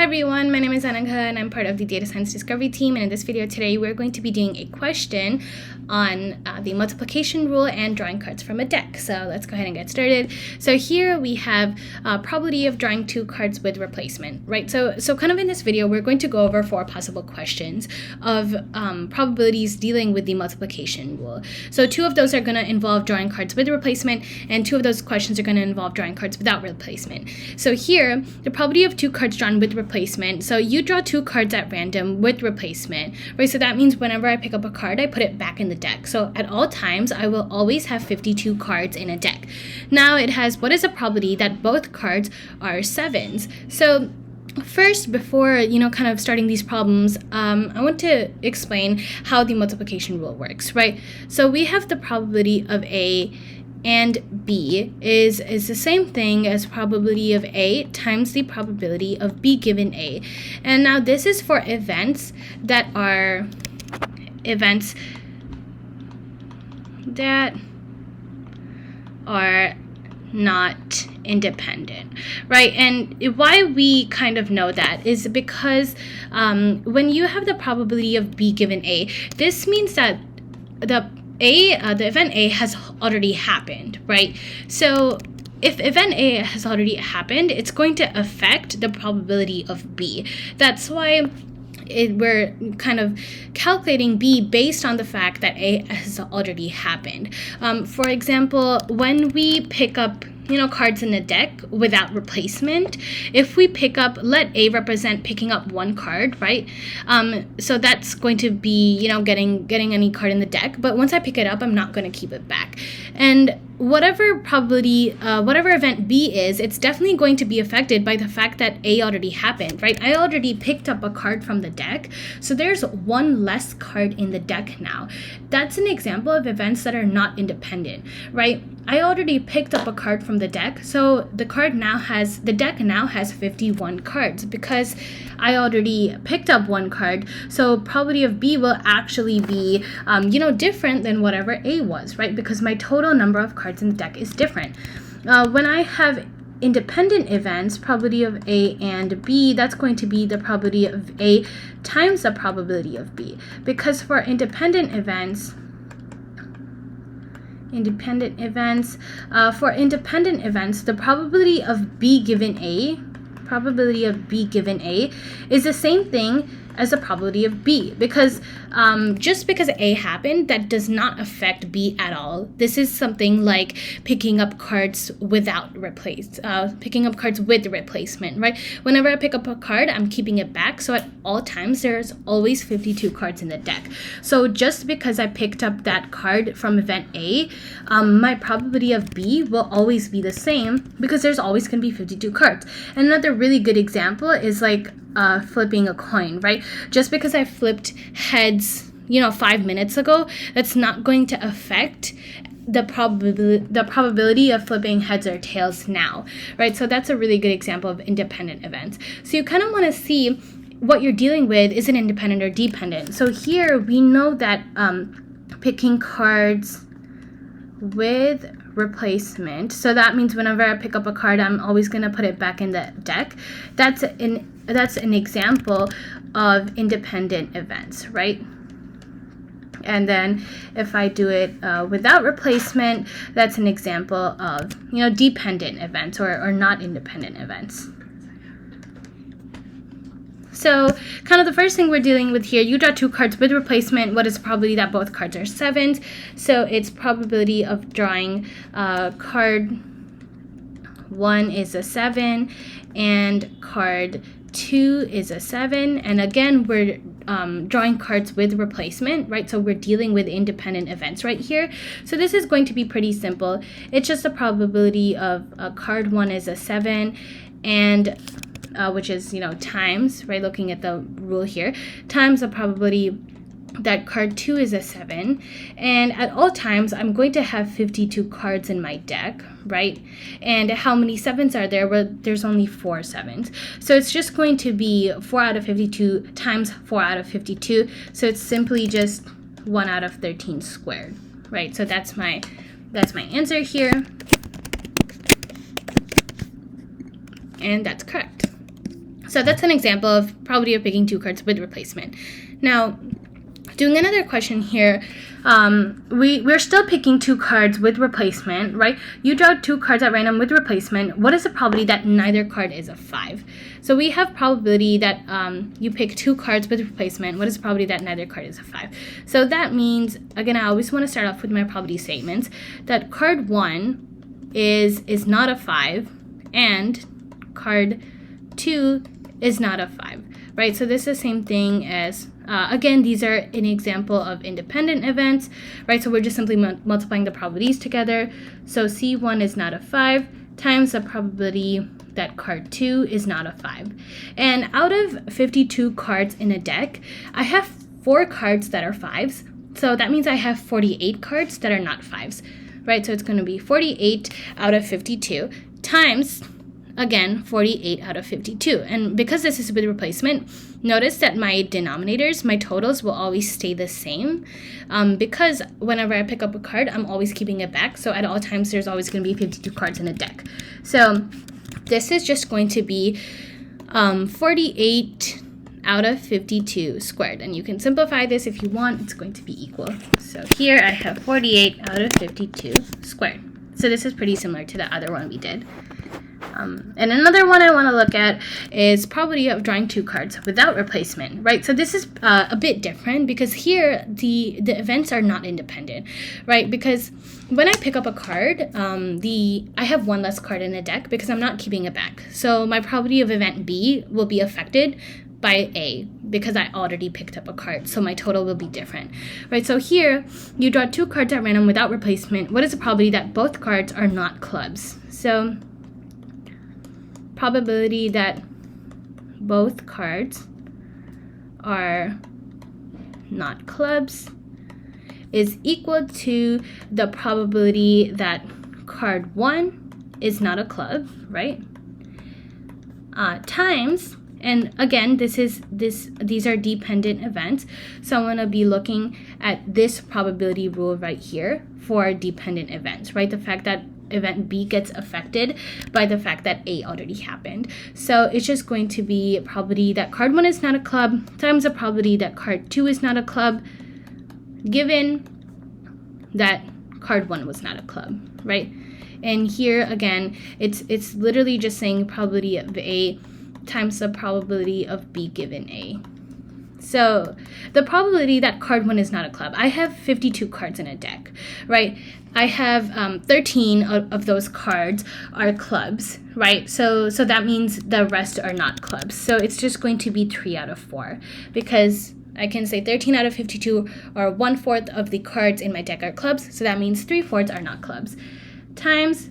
Hi everyone, my name is Anagha and I'm part of the Data Science Discovery team, and in this video today we're going to be doing a question on the multiplication rule and drawing cards from a deck. So let's go ahead and get started. So here we have probability of drawing 2 cards with replacement, right? So kind of in this video we're going to go over 4 possible questions of probabilities dealing with the multiplication rule. So 2 of those are going to involve drawing cards with replacement, and 2 of those questions are going to involve drawing cards without replacement. So here, the probability of 2 cards drawn with replacement. So you draw 2 cards at random with replacement, right? So that means whenever I pick up a card, I put it back in the deck. So at all times, I will always have 52 cards in a deck. Now it has, what is the probability that both cards are 7s? So first, before kind of starting these problems, I want to explain how the multiplication rule works, right? So we have the probability of A and B is the same thing as probability of A times the probability of B given A. And now this is for events that are not independent, right? And why we kind of know that is because when you have the probability of B given A, this means that the event A has already happened, right? So if event A has already happened, it's going to affect the probability of B. That's why we're kind of calculating B based on the fact that A has already happened. For example, when we pick up cards in the deck without replacement, if we pick up, let A represent picking up 1 card, right? So that's going to be getting any card in the deck, but once I pick it up, I'm not going to keep it back. And whatever probability, whatever event B is, it's definitely going to be affected by the fact that A already happened, right? I already picked up a card from the deck, so there's 1 less card in the deck now. That's an example of events that are not independent, right? I already picked up a card from the deck, so the deck now has 51 cards because I already picked up 1 card. So probability of B will actually be different than whatever A was, right? Because my total number of cards in the deck is different. When I have independent events, probability of A and B, that's going to be the probability of A times the probability of B. Because for independent events, the probability of B given A, is the same thing as the probability of B, because just because A happened, that does not affect B at all. This is something like picking up cards with replacement, right? Whenever I pick up a card, I'm keeping it back. So at all times, there's always 52 cards in the deck. So just because I picked up that card from event A, my probability of B will always be the same because there's always going to be 52 cards. And another really good example is like flipping a coin, right? Just because I flipped heads 5 minutes ago, that's not going to affect the probability of flipping heads or tails now, right? So that's a really good example of independent events. So you kind of want to see what you're dealing with, is it independent or dependent? So here we know that picking cards with replacement, so that means whenever I pick up a card, I'm always going to put it back in the deck. That's an example of independent events, right? And then if I do it without replacement, that's an example of dependent events or not independent events. So kind of the first thing we're dealing with here, you draw 2 cards with replacement. What is the probability that both cards are 7s? So it's probability of drawing card 1 is a 7 and card 2 is a 7. And again, we're drawing cards with replacement, right? So we're dealing with independent events right here. So this is going to be pretty simple. It's just the probability of card 1 is a 7 and which is, times, right, looking at the rule here, times the probability that card 2 is a 7. And at all times, I'm going to have 52 cards in my deck, right? And how many 7s are there? Well, there's only 4 7s. So it's just going to be 4 out of 52 times 4 out of 52. So it's simply just 1 out of 13 squared, right? So that's my answer here. And that's correct. So that's an example of probability of picking 2 cards with replacement. Now, doing another question here, we're still picking 2 cards with replacement, right? You draw 2 cards at random with replacement. What is the probability that neither card is a 5? So we have probability that you pick 2 cards with replacement. What is the probability that neither card is a 5? So that means, again, I always want to start off with my probability statements, that card 1 is not a 5, and card 2 is not a 5, right? So this is the same thing as, again, these are an example of independent events, right? So we're just simply multiplying the probabilities together. So C1 is not a 5 times the probability that card 2 is not a 5. And out of 52 cards in a deck, I have 4 cards that are 5s. So that means I have 48 cards that are not 5s, right? So it's going to be 48 out of 52 times, again, 48 out of 52. And because this is with replacement, notice that my denominators, my totals, will always stay the same, because whenever I pick up a card, I'm always keeping it back. So at all times, there's always going to be 52 cards in a deck. So this is just going to be 48 out of 52 squared. And you can simplify this if you want. It's going to be equal. So here I have 48 out of 52 squared. So this is pretty similar to the other one we did. And another one I want to look at is probability of drawing 2 cards without replacement, right? So this is a bit different because here the events are not independent, right? Because when I pick up a card, I have 1 less card in the deck because I'm not keeping it back. So my probability of event B will be affected by A because I already picked up a card, so my total will be different, right? So here you draw 2 cards at random without replacement. What is the probability that both cards are not clubs? So probability that both cards are not clubs is equal to the probability that card 1 is not a club, right? Times, and again, these are dependent events, so I'm going to be looking at this probability rule right here for dependent events, right? The fact that event B gets affected by the fact that A already happened. So it's just going to be probability that card 1 is not a club times the probability that card 2 is not a club, given that card 1 was not a club, right? And here again, it's literally just saying probability of A times the probability of B given A. So the probability that card 1 is not a club, I have 52 cards in a deck, right? I have 13 of those cards are clubs, right? So that means the rest are not clubs. So it's just going to be 3 out of 4 because I can say 13 out of 52 or 1/4 of the cards in my deck are clubs. So that means 3/4 are not clubs. Times,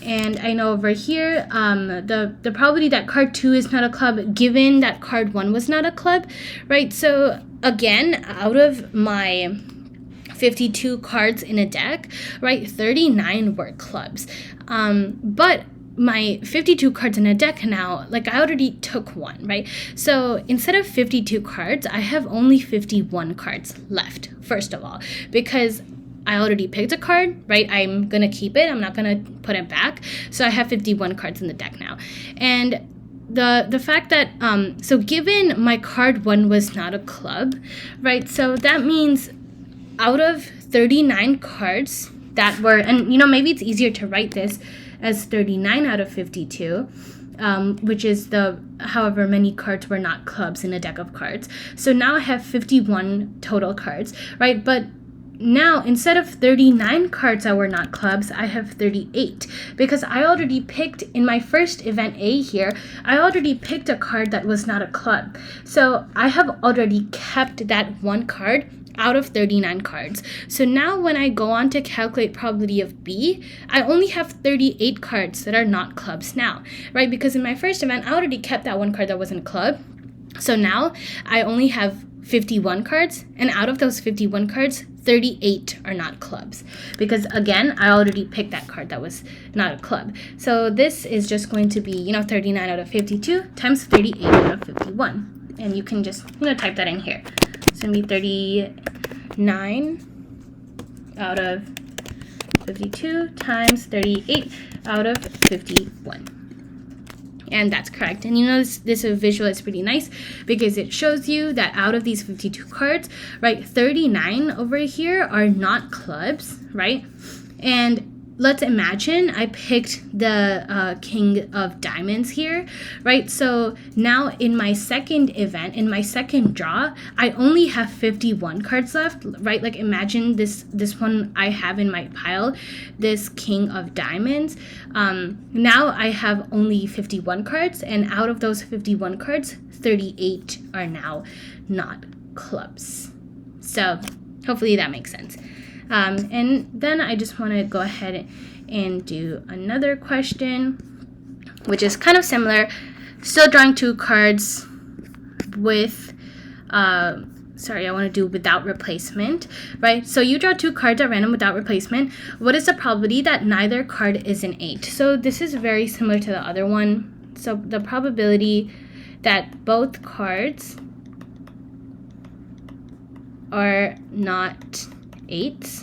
and I know over here, the probability that card 2 is not a club, given that card 1 was not a club, right? So again, out of my 52 cards in a deck, right, 39 were clubs. But my 52 cards in a deck now, like I already took 1, right? So instead of 52 cards, I have only 51 cards left, first of all, because I already picked a card, right? I'm going to keep it. I'm not going to put it back. So I have 51 cards in the deck now. And the fact that, so given my card 1 was not a club, right? So that means out of 39 cards that were, and maybe it's easier to write this as 39 out of 52, which is however many cards were not clubs in a deck of cards. So now I have 51 total cards, right? But now, instead of 39 cards that were not clubs, I have 38 because I already picked, in my first event A here, I already picked a card that was not a club. So I have already kept that 1 card out of 39 cards. So now when I go on to calculate probability of B, I only have 38 cards that are not clubs now, right? Because in my first event, I already kept that 1 card that wasn't a club. So now I only have 51 cards, and out of those 51 cards, 38 are not clubs because again I already picked that card that was not a club. So this is just going to be 39 out of 52 times 38 out of 51, and you can just type that in here. It's gonna be 39 out of 52 times 38 out of 51. And that's correct. And you notice this visual is pretty nice because it shows you that out of these 52 cards, right, 39 over here are not clubs, right? And let's imagine I picked the King of Diamonds here, right? So now in my second event, in my second draw, I only have 51 cards left, right? Like imagine this one I have in my pile, this King of Diamonds. Now I have only 51 cards, and out of those 51 cards, 38 are now not clubs. So hopefully that makes sense. And then I just want to go ahead and do another question, which is kind of similar. Still drawing 2 cards with, I want to do without replacement, right? So you draw 2 cards at random without replacement. What is the probability that neither card is an 8? So this is very similar to the other one. So the probability that both cards are not 8.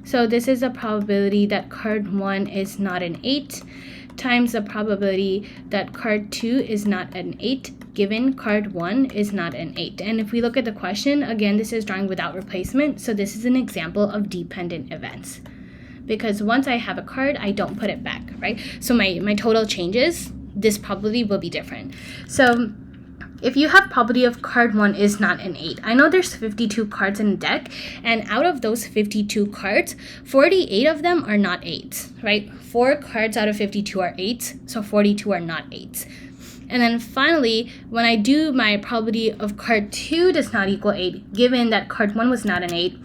So this is a probability that card 1 is not an 8 times the probability that card 2 is not an 8 given card 1 is not an 8. And if we look at the question, again, this is drawing without replacement. So this is an example of dependent events. Because once I have a card, I don't put it back, right? So my total changes. This probability will be different. So if you have probability of card 1 is not an 8, I know there's 52 cards in a deck, and out of those 52 cards, 48 of them are not 8s, right? 4 cards out of 52 are 8s, so 42 are not 8s. And then finally, when I do my probability of card 2 does not equal 8, given that card 1 was not an 8,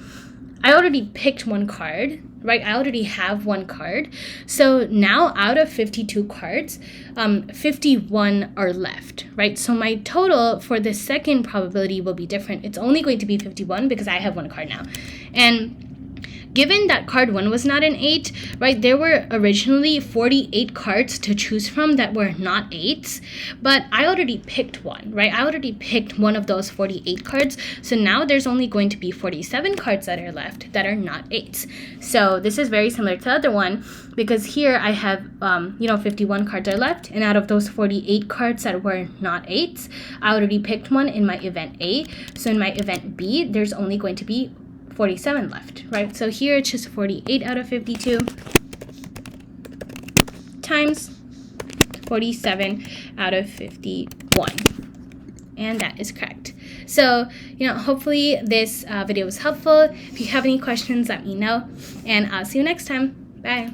I already picked one card, right? I already have one card. So now out of 52 cards, 51 are left, right? So my total for the second probability will be different. It's only going to be 51 because I have one card now. And given that card 1 was not an 8, right, there were originally 48 cards to choose from that were not 8s, but I already picked one, right? I already picked one of those 48 cards, so now there's only going to be 47 cards that are left that are not 8s. So this is very similar to the other one, because here I have, 51 cards are left, and out of those 48 cards that were not 8s, I already picked one in my event A, so in my event B, there's only going to be 47 left, right? So here it's just 48 out of 52 times 47 out of 51. And that is correct. So, hopefully this video was helpful. If you have any questions, let me know. And I'll see you next time. Bye.